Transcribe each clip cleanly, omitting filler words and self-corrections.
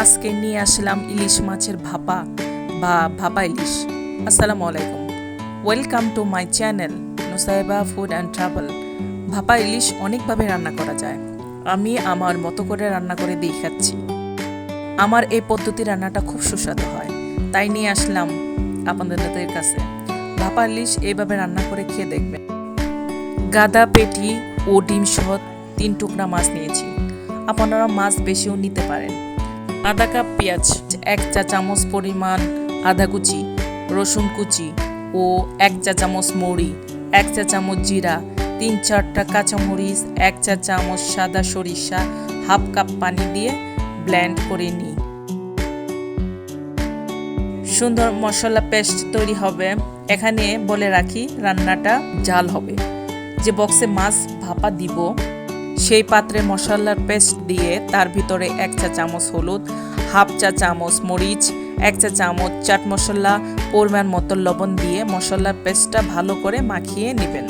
আজকে নিয়ে আসলাম ইলিশ মাছের ভাপা বা ভাপা ইলিশ। আসসালামু আলাইকুম, welcome to my channel Nusaiba food and travel. ভাপা ইলিশ অনেকভাবে রান্না করা যায়, আমি আমার মতো করে রান্না করে দেখাচ্ছি। আমার এই পদ্ধতি রান্নাটা খুব সুস্বাদু হয়, তাই নিয়ে আসলাম আপনাদের কাছে। ভাপা ইলিশ এইভাবে রান্না করে খেয়ে দেখবেন। গাদা পেটি ও ডিম সহ 3 টুকরা মাছ নিয়েছি, আপনারা মাছ বেশিও নিতে পারেন। আধা কাপ পেঁয়াজ, 1 চা চামচ পরিমাণ আদা কুচি, রসুন কুচি ও 1 চা চামচ মৌরি, 1 চা চামচ জিরা, 3-4টা কাঁচামরিচ, 1 চা চামচ সাদা সরিষা, হাফ কাপ পানি দিয়ে ব্লেন্ড করে নিই। সুন্দর মশলা পেস্ট তৈরি হবে। এখানে বলে রাখি, রান্নাটা ঝাল হবে। যে বক্সে মাছ ভাপা দিব সেই পাত্রে মশলার পেস্ট দিয়ে তার ভিতরে 1 চা চামচ হলুদ, হাফ চা চামচ মরিচ, 1 চা চামচ চাট মশলা, পরিমাণ মতো লবণ দিয়ে মশলার পেস্টটা ভালো করে মাখিয়ে নেবেন।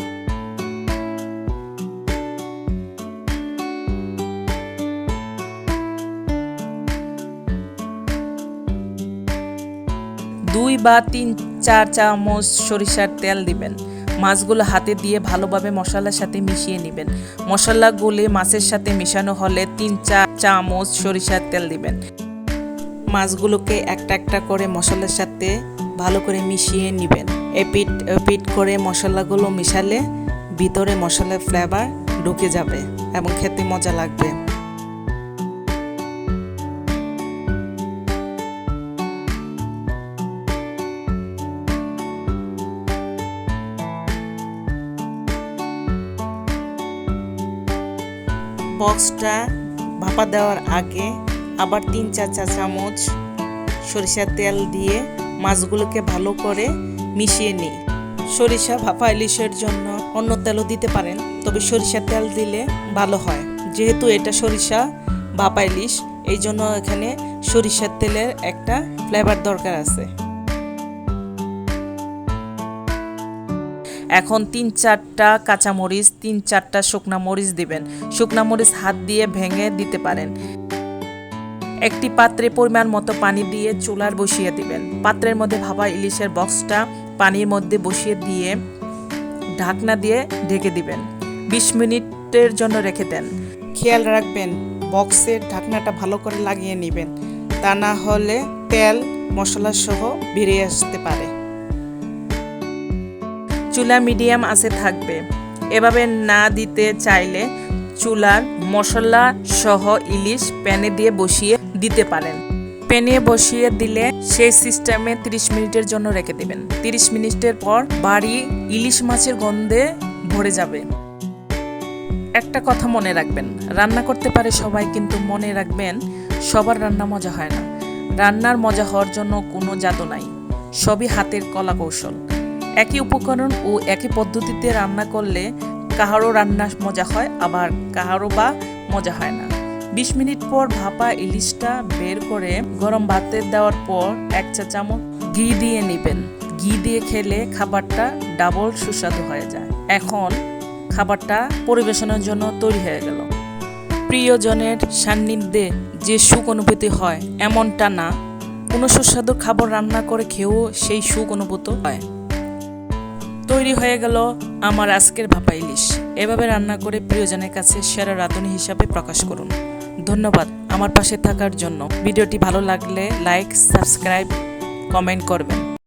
দুই বা 3-4 চামচ সরিষার তেল দিবেন। মাছগুলো হাতে দিয়ে ভালোভাবে মশলার সাথে মিশিয়ে নেবেন। মশলাগুলি মাছের সাথে মিশানো হলে 3-4 চামচ সরিষার তেল দিবেন। মাছগুলোকে একটা একটা করে মশলার সাথে ভালো করে মিশিয়ে নেবেন। এপিট করে মশলাগুলো মিশালে ভিতরে মশলার ফ্লেভার ঢুকে যাবে এবং খেতে মজা লাগবে। বক্সটা ভাপা দেওয়ার আগে আবার 3-4 চা চামচ সরিষার তেল দিয়ে মাছগুলোকে ভালো করে মিশিয়ে নিই। সরিষা ভাপা ইলিশের জন্য অন্য তেলও দিতে পারেন, তবে সরিষার তেল দিলে ভালো হয়। যেহেতু এটা সরিষা ভাপা ইলিশ, এই জন্য এখানে সরিষার তেলের একটা ফ্লেভার দরকার আছে। এখন 3-4টা কাঁচামরিচ, 3-4টা শুকনা মরিচ দিবেন। শুকনা মরিচ হাত দিয়ে ভেঙে দিতে পারেন। একটি পাত্রে পরিমাণ মতো পানি দিয়ে চুলার বসিয়ে দিবেন। পাত্রের মধ্যে ভাপা ইলিশের বক্সটা পানির মধ্যে বসিয়ে দিয়ে ঢাকনা দিয়ে ঢেকে দিবেন। 20 মিনিটের জন্য রেখে দেন। খেয়াল রাখবেন বক্সের ঢাকনাটা ভালো করে লাগিয়ে নেবেন, তা না হলে তেল মশলা সহ বেরিয়ে আসতে পারে। চুলা মিডিয়াম আঁচে থাকবে। এভাবে না দিতে চাইলে চুলার মশলা সহ ইলিশ প্যানে দিয়ে বসিয়ে দিতে পারেন। প্যানে বসিয়ে দিলে সেই সিস্টেমে 30 মিনিটের জন্য রেখে দেবেন। 30 মিনিটের পর বাড়ি ইলিশ মাছের গন্ধে ভরে যাবে। একটা কথা মনে রাখবেন, রান্না করতে পারে সবাই, কিন্তু মনে রাখবেন সবার রান্না মজা হয় না। রান্নার মজা হওয়ার জন্য কোনো জাদু নাই, সবই হাতের কলা কৌশল। একই উপকরণ ও একই পদ্ধতিতে রান্না করলে কাহারও রান্না মজা হয়, আবার কাহারও বা মজা হয় না। 20 মিনিট পর ভাপা ইলিশটা বের করে গরম ভাতে দেওয়ার পর 1 চা চামচ ঘি দিয়ে নেবেন। ঘি দিয়ে খেলে খাবারটা ডাবল সুস্বাদু হয়ে যায়। এখন খাবারটা পরিবেশনের জন্য তৈরি হয়ে গেল। প্রিয়জনের সান্নিধ্যে যে সুখ অনুভূতি হয় এমনটা না, কোনো সুস্বাদু খাবার রান্না করে খেয়েও সেই সুখ অনুভূত হয়। তৈরি হয়ে গেল আমার আজকের ভাপা ইলিশ। এভাবে রান্না করে প্রিয়জনের কাছে সেরা রাঁধুনি হিসাবে প্রকাশ করুন। ধন্যবাদ আমার পাশে থাকার জন্য। ভিডিওটি ভালো লাগলে লাইক, সাবস্ক্রাইব, কমেন্ট করবেন।